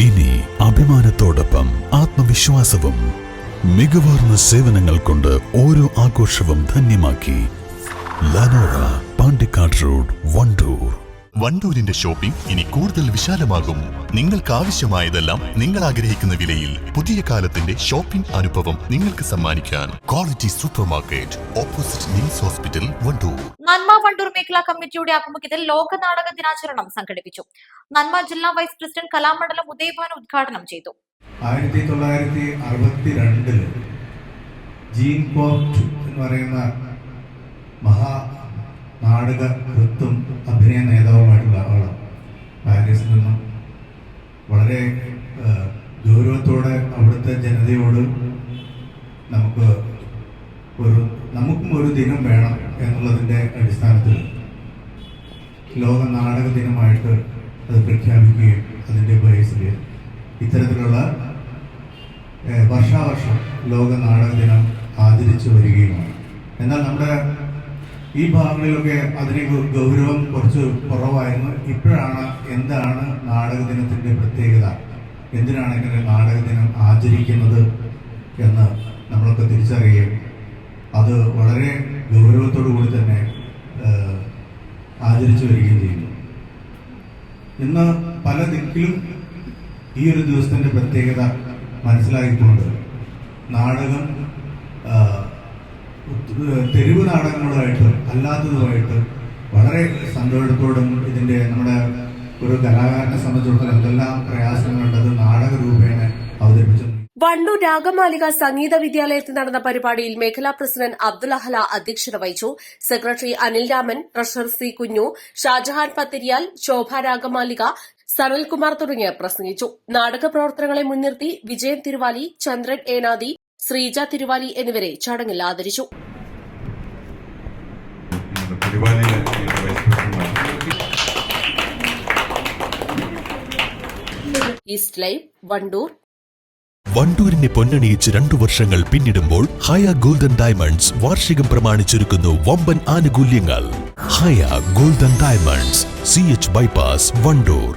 ഇനി അഭിമാനത്തോടൊപ്പം ആത്മവിശ്വാസവും. മികവാർന്ന സേവനങ്ങൾ കൊണ്ട് ഓരോ ആഘോഷവും ധന്യമാക്കി. ലനോറ, പാണ്ടിക്കാട് റോഡ്, വണ്ടൂർ. വണ്ടൂരിന്റെ ഷോപ്പിംഗ് ഇനി കൂടുതൽ വിശാലമാകും. നിങ്ങൾക്ക് ആവശ്യമായതെല്ലാം നിങ്ങൾ ആഗ്രഹിക്കുന്ന വിലയിൽ പുതിയ കാലത്തിന്റെ ഷോപ്പിംഗ് അനുഭവം നിങ്ങൾക്ക് സമ്മാനിക്കാൻ quality super market, opposite Nims hospital, Wandoor. നന്മ വണ്ടൂർ മേഖലാ കമ്മിറ്റിയുടെ ആഭിമുഖ്യത്തിൽ ലോക നാടക ദിനാചരണം സംഘടിപ്പിച്ചു. നന്മ ജില്ലാ വൈസ് പ്രസിഡന്റ് കലാമണ്ഡലം ഉദയഭാനു ഉദ്ഘാടനം ചെയ്തു. 1962 ജീൻ പോർട്ട് എന്ന് പറയുന്ന നാടക കൃത്തും അഭിനയ നേതാവുമായിട്ടുള്ള ആളാണ്. പാരീസിൽ നിന്നും വളരെ ഗൗരവത്തോടെ അവിടുത്തെ ജനതയോട് നമുക്കും ഒരു ദിനം വേണം എന്നുള്ളതിൻ്റെ അടിസ്ഥാനത്തിൽ ലോക നാടക ദിനമായിട്ട് അത് പ്രഖ്യാപിക്കുകയും അതിൻ്റെ ബേസിൽ ഇത്തരത്തിലുള്ള വർഷാവർഷം ലോക നാടക ദിനം ആചരിച്ചു വരികയുമാണ്. എന്നാൽ നമ്മുടെ ഈ ഭാഗങ്ങളിലൊക്കെ അതിന് ഗൗരവം കുറച്ച് കുറവായിരുന്നു. ഇപ്പോഴാണ് എന്താണ് നാടക ദിനത്തിൻ്റെ പ്രത്യേകത, എന്തിനാണ് ഇങ്ങനെ നാടക ദിനം ആചരിക്കുന്നത് എന്ന് നമ്മളൊക്കെ തിരിച്ചറിയുകയും അത് വളരെ ഗൗരവത്തോടു കൂടി തന്നെ ആചരിച്ചു വരികയും ചെയ്യുന്നു. ഇന്ന് പല ദിക്കിലും ഈ ഒരു ദിവസത്തിൻ്റെ പ്രത്യേകത മനസ്സിലാക്കിക്കൊണ്ട് നാടകം തെരുവ് നാടകങ്ങളുമായിട്ട് അല്ലാത്തതുമായിട്ട് വളരെ സന്തോഷത്തോടും ഇതിൻ്റെ നമ്മുടെ ഒരു കലാകാരനെ സംബന്ധിച്ചിടത്തോളം എന്തെല്ലാം പ്രയാസങ്ങളുണ്ടത് നാടക രൂപേണ അവതരിപ്പിച്ചു. വണ്ടൂർ രാഗമാലിക സംഗീത വിദ്യാലയത്തിൽ നടന്ന പരിപാടിയിൽ മേഖലാ പ്രസിഡന്റ് അബ്ദുൽ അഹല അധ്യക്ഷത വഹിച്ചു. Secretary Anil Raman, treasurer C കുഞ്ഞു, ഷാജഹാൻ പത്തിരിയാൽ, ശോഭ രാഗമാലിക, സനൽകുമാർ തുടങ്ങിയവർ പ്രസംഗിച്ചു. നാടക പ്രവർത്തനങ്ങളെ മുൻനിർത്തി വിജയൻ തിരുവാലി, ചന്ദ്രൻ ഏനാദി, ശ്രീജ തിരുവാലി എന്നിവരെ ചടങ്ങിൽ ആദരിച്ചു. East live, Wandoor. വണ്ടൂരിനെ പൊന്നണിയിച്ച് 2 വർഷങ്ങൾ പിന്നിടുമ്പോൾ ഹയ ഗോൾഡൻ ഡയമണ്ട്സ് വാർഷികം പ്രമാണിച്ചൊരുക്കുന്നു വമ്പൻ ആനുകൂല്യങ്ങൾ. Haya golden diamonds, CH bypass, Wandoor.